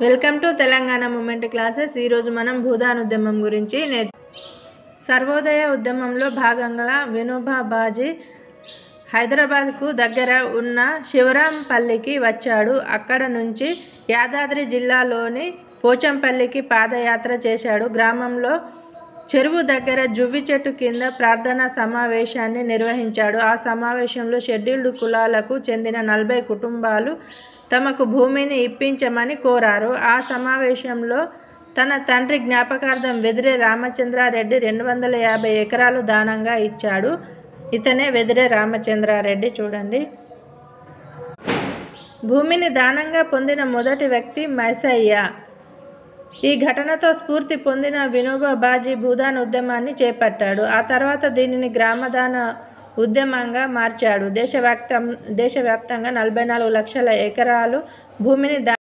Welcome to Telangana movement classes. ఈరోజు మనం భూదాన్ ఉద్యమం గురించి సర్వోదయ ఉద్యమంలో భాగంగా వినోబా భావే హైదరాబాద్కు దగ్గర ఉన్న శివరాంపల్లికి వచ్చాడు. అక్కడ నుంచి యాదాద్రి జిల్లాలోని పోచంపల్లికి పాదయాత్ర చేశాడు. గ్రామంలో చెరువు దగ్గర జువ్వి చెట్టు కింద ప్రార్థనా సమావేశాన్ని నిర్వహించాడు. ఆ సమావేశంలో షెడ్యూల్డ్ కులాలకు చెందిన 40 కుటుంబాలు తమకు భూమిని ఇప్పించమని కోరారు. ఆ సమావేశంలో తన తండ్రి జ్ఞాపకార్థం వెదిరే రామచంద్రారెడ్డి 250 ఎకరాలు దానంగా ఇచ్చాడు. ఇతనే వెదిరే రామచంద్రారెడ్డి. చూడండి, భూమిని దానంగా పొందిన మొదటి వ్యక్తి మైసయ్య. ఈ ఘటనతో స్ఫూర్తి పొందిన వినోబా భావే భూదాన్ ఉద్యమాన్ని చేపట్టాడు. ఆ తర్వాత దీనిని గ్రామదాన ఉద్యమంగా మార్చాడు. దేశవ్యాప్తంగా 44 లక్షల ఎకరాలు భూమిని